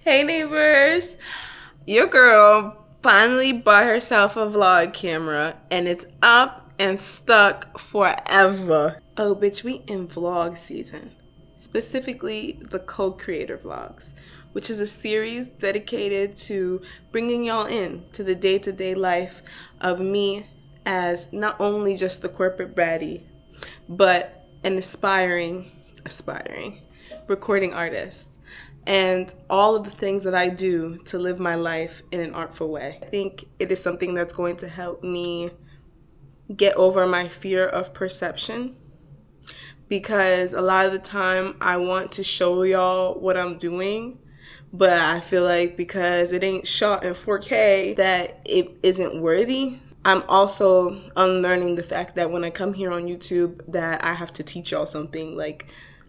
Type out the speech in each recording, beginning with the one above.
Hey neighbors! Your girl finally bought herself a vlog camera and it's up and stuck forever. Oh bitch, we in vlog season. Specifically the co-creator vlogs, which is a series dedicated to bringing y'all in to the day-to-day life of me as not only just the corporate baddie, but an aspiring recording artist, and all of the things that I do to live my life in an artful way. I think it is something that's going to help me get over my fear of perception, because a lot of the time I want to show y'all what I'm doing, but I feel like because it ain't shot in 4K that it isn't worthy. I'm also unlearning the fact that when I come here on YouTube that I have to teach y'all something. Like,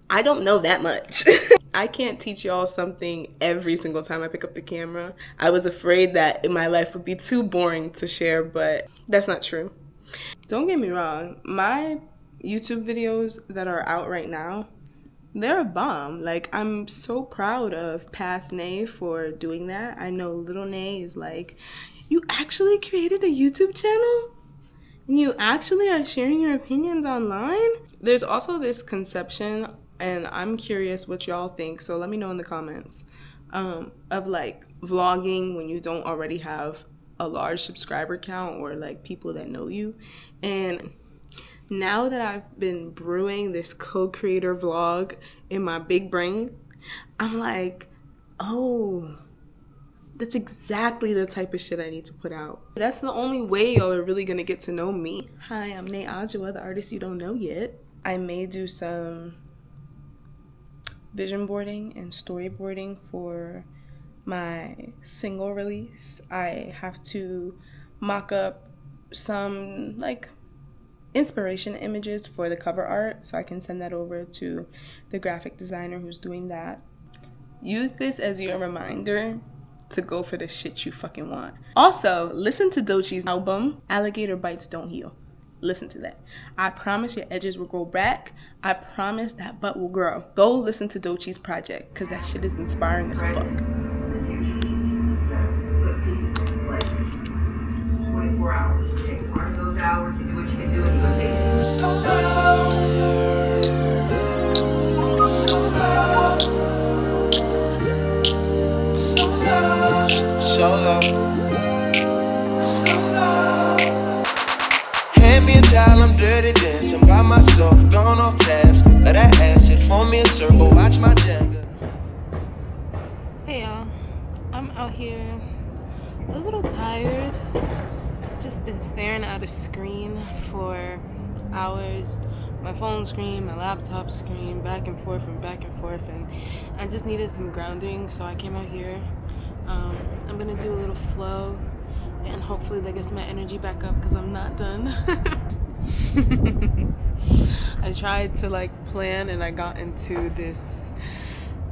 I don't know that much. I can't teach y'all something every single time I pick up the camera. I was afraid that my life would be too boring to share, but that's not true. Don't get me wrong, my YouTube videos that are out right now, they're a bomb. Like, I'm so proud of past Nay for doing that. I know little Nay is like, you actually created a YouTube channel? And you actually are sharing your opinions online? There's also this conception, and I'm curious what y'all think, so let me know in the comments, of like vlogging when you don't already have a large subscriber count or like people that know you. And now that I've been brewing this co-creator vlog in my big brain, I'm like, oh, that's exactly the type of shit I need to put out. That's the only way y'all are really gonna get to know me. Hi, I'm Nay Ajwa, the artist you don't know yet. I may do some vision boarding and storyboarding for my single release. I have to mock up some like inspiration images for the cover art so I can send that over to the graphic designer who's doing that. Use this as your reminder to go for the shit you fucking want. Also, listen to Doechie's album, Alligator Bites Don't Heal. Listen to that. I promise your edges will grow back. I promise that butt will grow. Go listen to Doechie's project, because that shit is inspiring as fuck. 24 hours. Take part of those hours to do what you can do in your day. Solo. Hand me a towel, I'm dirty dancing by myself, gone off tabs. Let that acid form me a circle, watch my Jagger. Hey y'all, I'm out here a little tired. Just been staring at a screen for hours. My phone screen, my laptop screen, back and forth, and I just needed some grounding, so I came out here. I'm gonna do a little flow, and hopefully that gets my energy back up, because I'm not done. I tried to like plan, and I got into this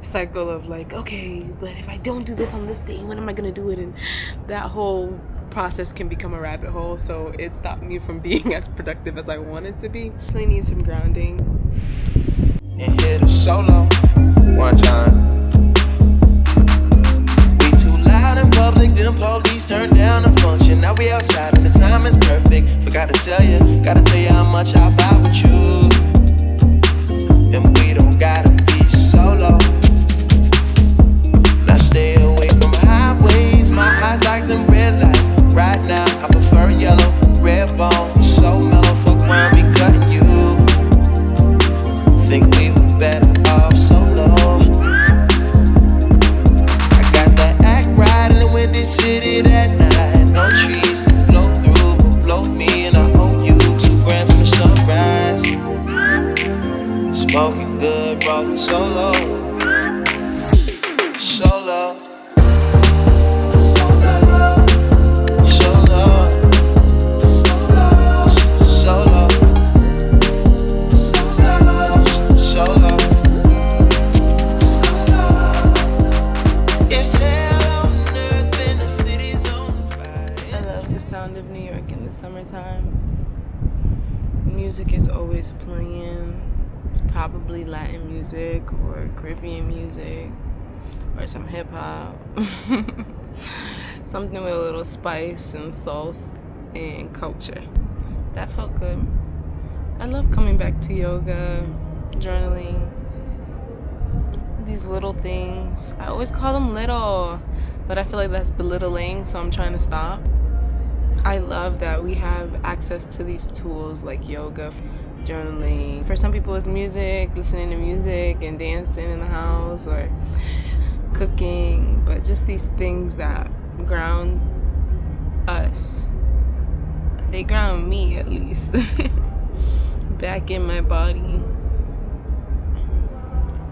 cycle of like, okay, but if I don't do this on this day, when am I gonna do it? And that whole process can become a rabbit hole, so it stopped me from being as productive as I wanted to be. Really need some grounding. And hit a solo one time. We too loud in public, them police turned down the function. Now we outside and the time is perfect. Forgot to tell you how much I vibe with you. And we don't gotta be solo. Now stay away from highways, my eyes like them red lights. Right now I prefer yellow, red bone, so mellow, fuck around me cutting you. Think we were better off solo. I got that act right in the windy city that night. No trees to blow through, but blow me, and I owe you 2 grams for sunrise. Smoking good, rolling solo. Solo. Music is always playing. It's probably Latin music or Caribbean music or some hip hop. Something with a little spice and sauce and culture. That felt good. I love coming back to yoga, journaling, these little things. I always call them little, but I feel like that's belittling, so I'm trying to stop. I love that we have access to these tools like yoga, journaling. For some people it's music, listening to music and dancing in the house or cooking, but just these things that ground us. They ground me, at least, back in my body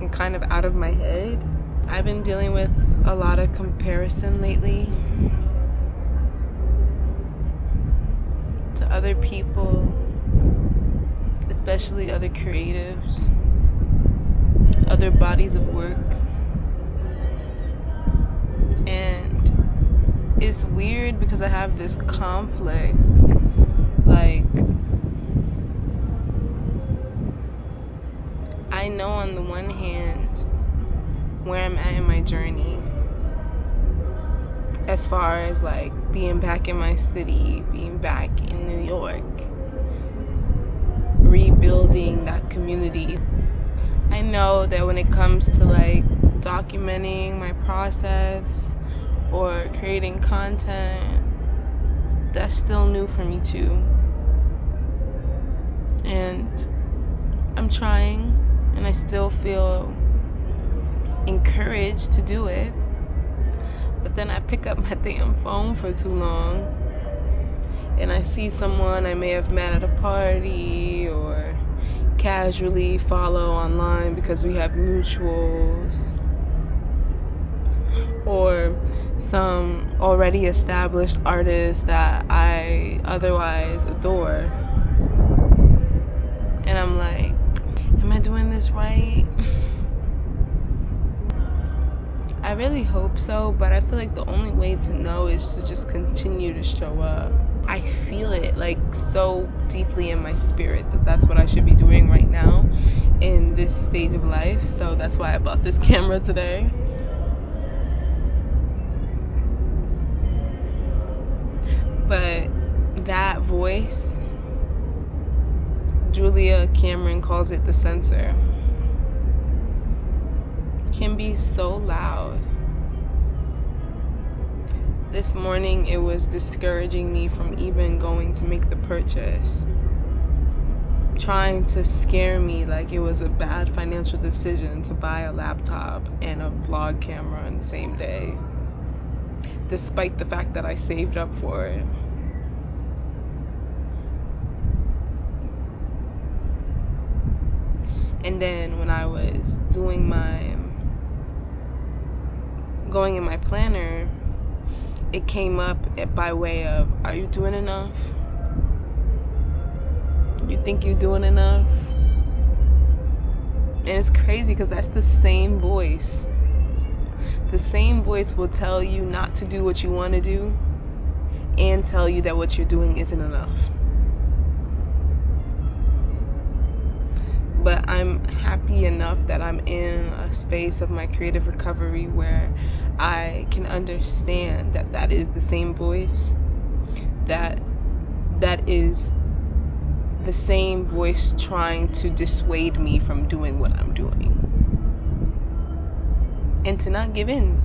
and kind of out of my head. I've been dealing with a lot of comparison lately to other people, especially other creatives, other bodies of work. And it's weird because I have this conflict. Like, I know on the one hand where I'm at in my journey as far as like being back in my city, being back in New York, rebuilding that community. I know that when it comes to like documenting my process or creating content, that's still new for me too. And I'm trying, and I still feel encouraged to do it. But then I pick up my damn phone for too long and I see someone I may have met at a party or casually follow online because we have mutuals, or some already established artist that I otherwise adore. And I'm like, am I doing this right? I really hope so, but I feel like the only way to know is to just continue to show up. I feel it like so deeply in my spirit that that's what I should be doing right now in this stage of life. So that's why I bought this camera today. But that voice, Julia Cameron calls it the censor, can be so loud. This morning it was discouraging me from even going to make the purchase, trying to scare me like it was a bad financial decision to buy a laptop and a vlog camera on the same day, despite the fact that I saved up for it. And then when I was doing going in my planner, it came up by way of, are you doing enough? You think you're doing enough? And it's crazy because that's the same voice. The same voice will tell you not to do what you want to do and tell you that what you're doing isn't enough. But I'm happy enough that I'm in a space of my creative recovery where I can understand that that is the same voice, that is the same voice trying to dissuade me from doing what I'm doing, and to not give in.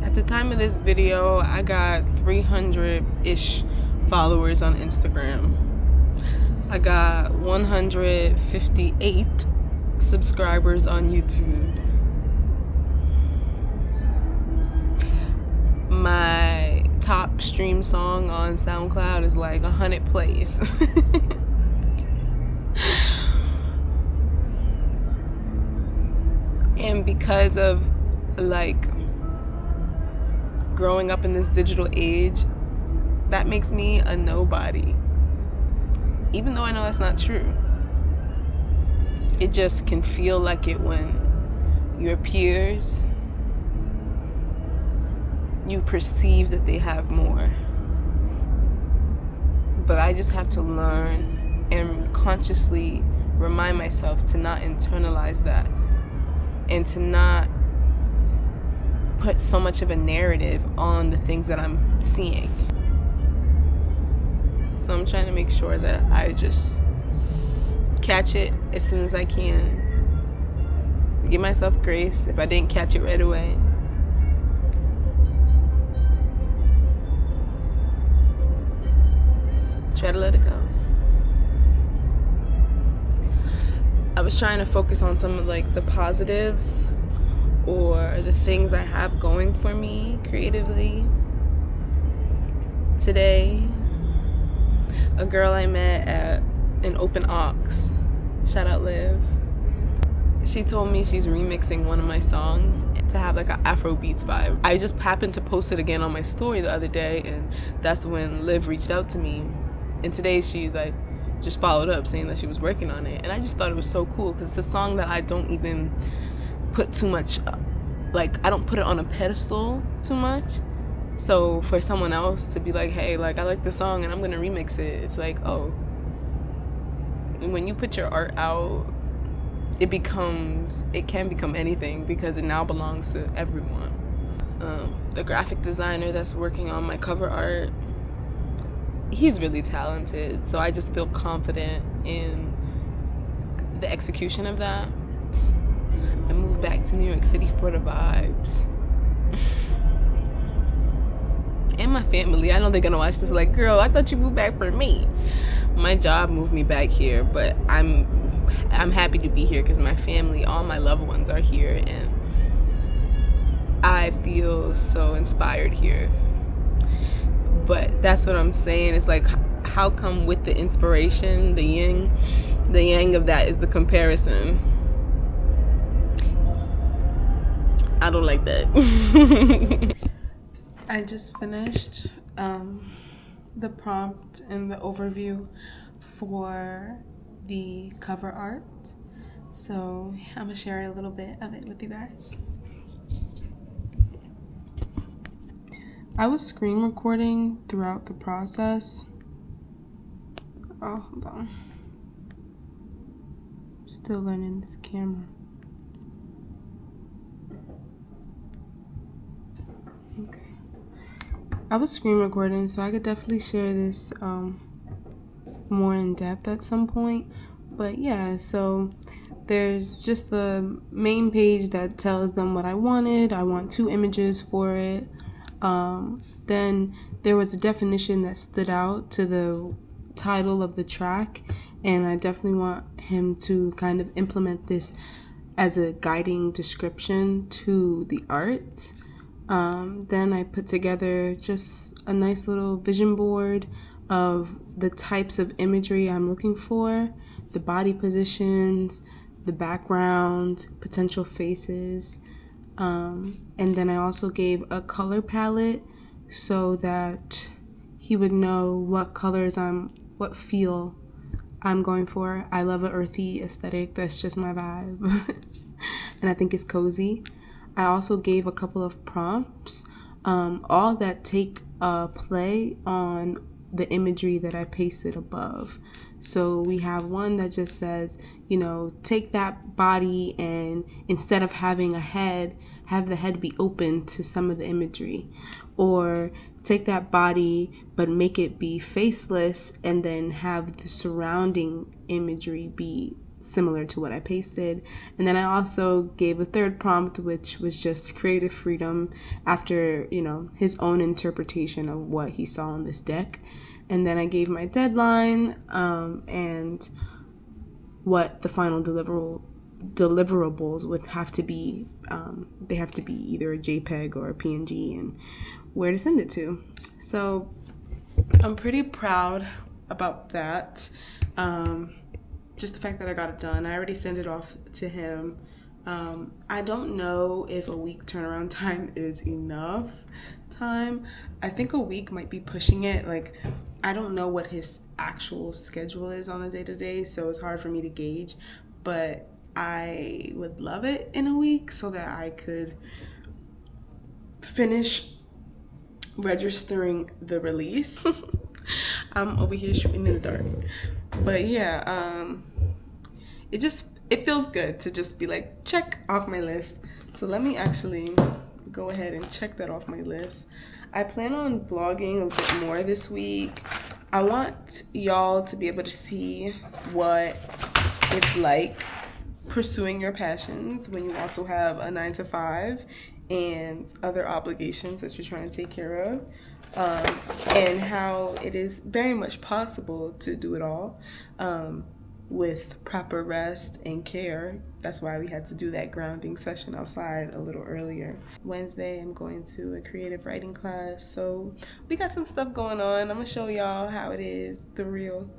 At the time of this video, I got 300-ish followers on Instagram. I got 158 subscribers on YouTube. My top stream song on SoundCloud is like 100 plays. And because of like growing up in this digital age, that makes me a nobody. Even though I know that's not true. It just can feel like it when your peers, you perceive that they have more. But I just have to learn and consciously remind myself to not internalize that and to not put so much of a narrative on the things that I'm seeing. So I'm trying to make sure that I just catch it as soon as I can. Give myself grace if I didn't catch it right away. Try to let it go. I was trying to focus on some of like the positives or the things I have going for me creatively. Today, a girl I met at an open aux, shout out Liv, she told me she's remixing one of my songs to have like an Afrobeats vibe. I just happened to post it again on my story the other day, and that's when Liv reached out to me. And today she like just followed up saying that she was working on it. And I just thought it was so cool because it's a song that I don't even put too much, like I don't put it on a pedestal too much. So for someone else to be like, hey, like I like the song and I'm gonna remix it, it's like, oh. When you put your art out, it can become anything because it now belongs to everyone. The graphic designer that's working on my cover art, he's really talented, so I just feel confident in the execution of that. I moved back to New York City for the vibes. And my family, I know they're gonna watch this like, girl, I thought you moved back for me. My job moved me back here, but I'm happy to be here because my family, all my loved ones are here, and I feel so inspired here. But that's what I'm saying. It's like, how come with the inspiration, the yang of that is the comparison? I don't like that. I just finished the prompt and the overview for the cover art. So I'm gonna share a little bit of it with you guys. I was screen recording throughout the process. Oh, hold on. I'm still learning this camera. Okay. I was screen recording, so I could definitely share this more in depth at some point. But yeah, so there's just the main page that tells them what I wanted. I want 2 images for it. Then there was a definition that stood out to the title of the track, and I definitely want him to kind of implement this as a guiding description to the art. Then I put together just a nice little vision board of the types of imagery I'm looking for, the body positions, the background, potential faces. And then I also gave a color palette so that he would know what colors what feel I'm going for. I love an earthy aesthetic. That's just my vibe. And I think it's cozy. I also gave a couple of prompts, all that take a play on the imagery that I pasted above. So we have one that just says, take that body and instead of having a head, have the head be open to some of the imagery. Or take that body but make it be faceless and then have the surrounding imagery be similar to what I pasted. And then I also gave a third prompt, which was just creative freedom after, his own interpretation of what he saw on this deck. And then I gave my deadline and what the final deliverables would have to be. They have to be either a JPEG or a PNG and where to send it to. So I'm pretty proud about that. Just the fact that I got it done. I already sent it off to him. I don't know if a week turnaround time is enough time. I think a week might be pushing it. Like, I don't know what his actual schedule is on a day-to-day, so it's hard for me to gauge. But I would love it in a week so that I could finish registering the release. I'm over here shooting in the dark. But yeah, it feels good to just be like, check off my list. So let me actually go ahead and check that off my list. I plan on vlogging a bit more this week. I want y'all to be able to see what it's like pursuing your passions when you also have a 9-to-5 and other obligations that you're trying to take care of, and how it is very much possible to do it all with proper rest and care. That's why we had to do that grounding session outside a little earlier. Wednesday, I'm going to a creative writing class, so we got some stuff going on. I'm gonna show y'all how it is, the real.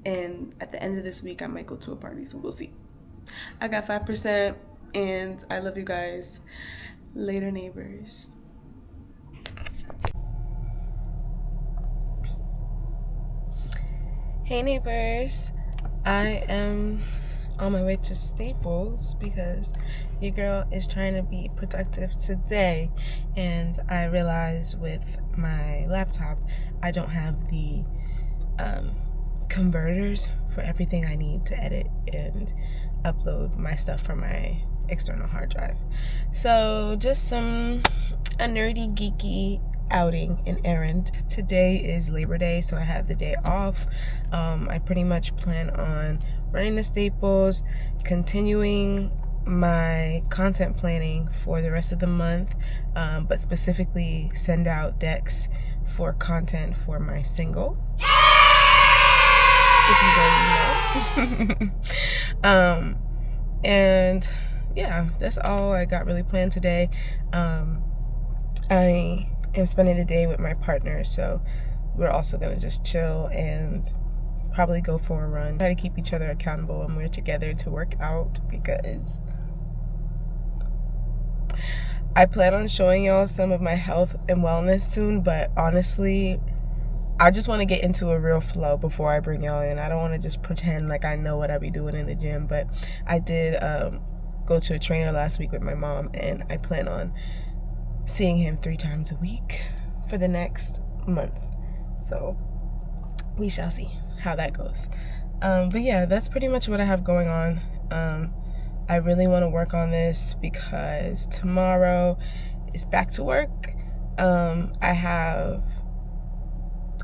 And at the end of this week, I might go to a party, so we'll see. I got 5%, and I love you guys. Later, neighbors. Hey neighbors, I am on my way to Staples because your girl is trying to be productive today, and I realized with my laptop I don't have the converters for everything I need to edit and upload my stuff from my external hard drive. So just a nerdy geeky outing and errand. Today is Labor Day, so I have the day off. I pretty much plan on running to Staples, continuing my content planning for the rest of the month, but specifically send out decks for content for my single, if you don't know. And yeah, that's all I got really planned today. I am spending the day with my partner, so we're also gonna just chill and probably go for a run. Try to keep each other accountable when we're together to work out, because I plan on showing y'all some of my health and wellness soon, but honestly, I just want to get into a real flow before I bring y'all in. I don't want to just pretend like I know what I be doing in the gym, but I did go to a trainer last week with my mom, and I plan on seeing him 3 times a week for the next month. So we shall see how that goes. But yeah, that's pretty much what I have going on. I really want to work on this because tomorrow is back to work. I have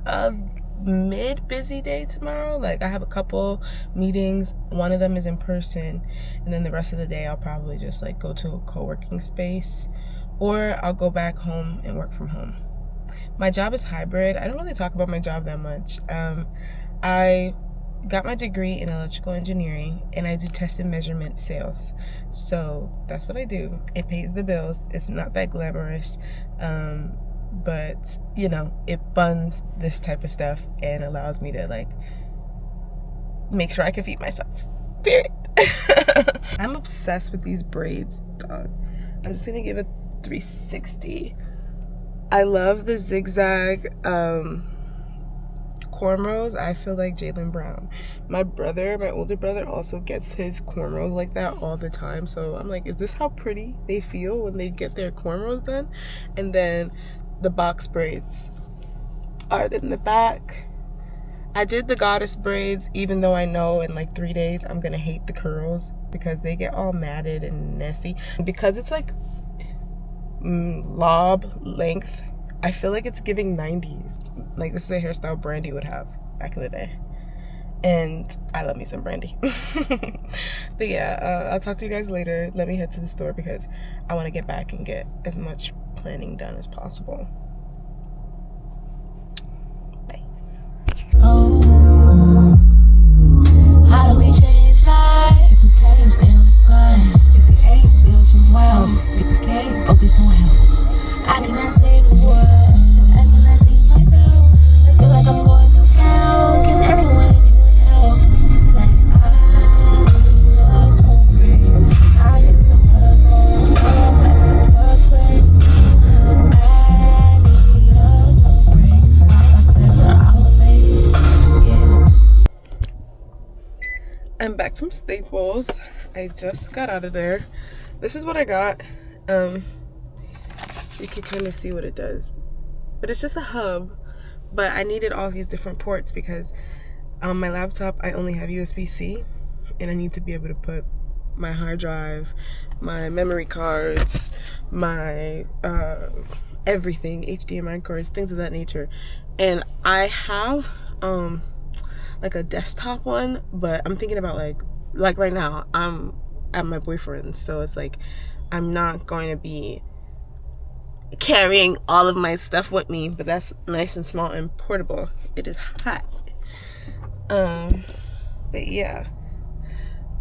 a mid-busy day tomorrow. Like, I have a couple meetings. One of them is in person, and then the rest of the day I'll probably just like go to a co-working space, or I'll go back home and work from home. My job is hybrid. I don't really talk about my job that much. I got my degree in electrical engineering, and I do test and measurement sales. So that's what I do. It pays the bills. It's not that glamorous, but you know, it funds this type of stuff and allows me to like make sure I can feed myself. Period. I'm obsessed with these braids, dog. I'm just gonna give it 360. I love the zigzag cornrows. I feel like Jaylen Brown. My older brother also gets his cornrows like that all the time, so I'm like, is this how pretty they feel when they get their cornrows done? And then the box braids are in the back. I did the goddess braids, even though I know in like 3 days I'm gonna hate the curls because they get all matted and messy. Because it's like lob length, I feel like it's giving 90s. Like, this is a hairstyle Brandy would have back in the day, and I love me some Brandy. But yeah, I'll talk to you guys later. Let me head to the store because I want to get back and get as much planning done as possible. Bye. Oh, how do we change lives if it's hate, stay on the grind? If it ain't, build some wealth. If it can't, focus on health. I cannot save the world. I cannot save myself. I feel like I'm going through hell. Can anyone help? Like, I need a smoke break. I get the buzz on like the buzz breaks. I need a smoke break. I'm except for our face. Yeah. I'm back from Staples. I just got out of there. This is what I got. You can kind of see what it does, but it's just a hub. But I needed all these different ports because On my laptop, I only have USB-C, and I need to be able to put my hard drive, my memory cards, my everything, HDMI cords, things of that nature. And I have like a desktop one, but I'm thinking about like right now I'm at my boyfriend's, so it's like I'm not going to be carrying all of my stuff with me, but that's nice and small and portable. It is hot. But yeah,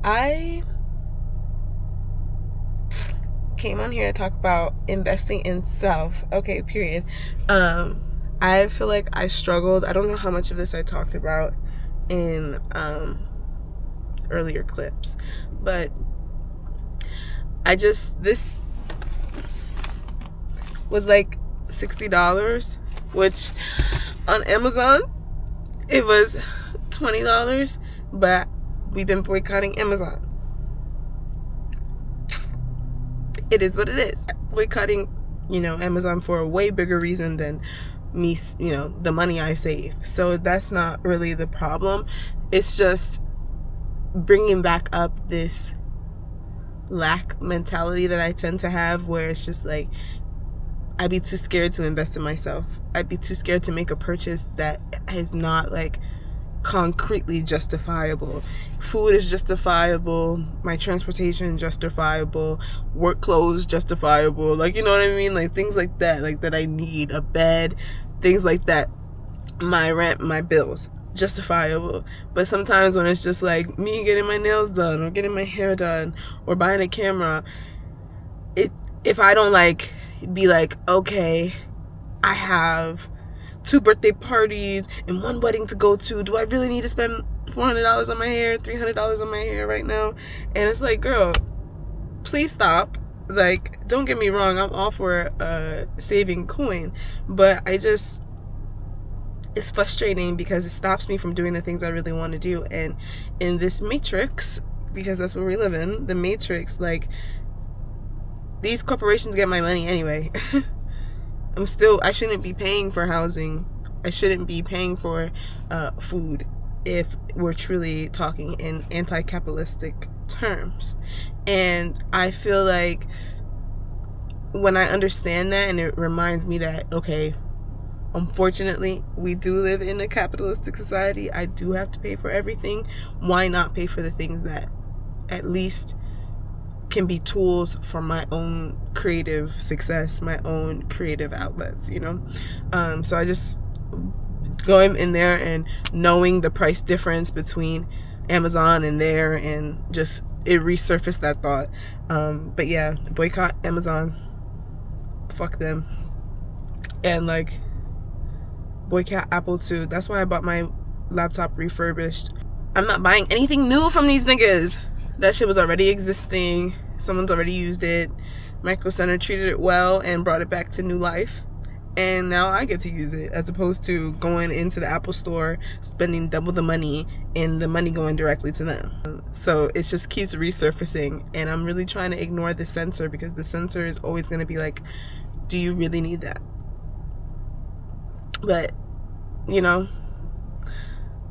I came on here to talk about investing in self. Okay, period. I feel like I struggled. I don't know how much of this I talked about in earlier clips, but this was like $60, which on Amazon it was $20, but we've been boycotting Amazon. It is what it is. Boycotting, Amazon for a way bigger reason than me, the money I save. So that's not really the problem. It's just bringing back up this lack mentality that I tend to have, where it's just like I'd be too scared to invest in myself. I'd be too scared to make a purchase that is not like concretely justifiable. Food is justifiable, my transportation justifiable, work clothes justifiable, like, you know what I mean, like things like that, like that I need, a bed, things like that, my rent, my bills, justifiable. But sometimes when it's just like me getting my nails done or getting my hair done or buying a camera, if I don't be like, okay, I have 2 birthday parties and 1 wedding to go to, do I really need to spend $400 on my hair, $300 on my hair right now? And it's like, girl, please stop. Like, don't get me wrong, I'm all for saving coin, but it's frustrating because it stops me from doing the things I really want to do. And in this matrix, because that's what we live in, the matrix, like, these corporations get my money anyway. I shouldn't be paying for housing. I shouldn't be paying for food if we're truly talking in anti-capitalistic terms. And I feel like when I understand that, and it reminds me that, okay, unfortunately, we do live in a capitalistic society. I do have to pay for everything. Why not pay for the things that at least can be tools for my own creative success, my own creative outlets, So I just going in there and knowing the price difference between Amazon and there, and just it resurfaced that thought. But yeah, boycott Amazon. Fuck them. And boycott Apple too. That's why I bought my laptop refurbished. I'm not buying anything new from these niggas. That shit was already existing. Someone's already used it. Micro Center treated it well and brought it back to new life. And now I get to use it, as opposed to going into the Apple store, spending double the money, and the money going directly to them. So it just keeps resurfacing. And I'm really trying to ignore the censor, because the censor is always going to be like, do you really need that? But,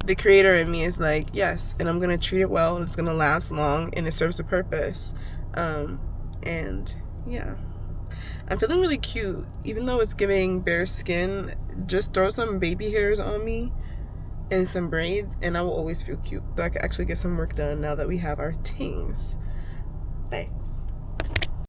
the creator in me is like, yes, and I'm gonna treat it well, and it's gonna last long, and it serves a purpose. And yeah, I'm feeling really cute, even though it's giving bare skin. Just throw some baby hairs on me and some braids, and I will always feel cute. So I can actually get some work done now that we have our tings. Bye.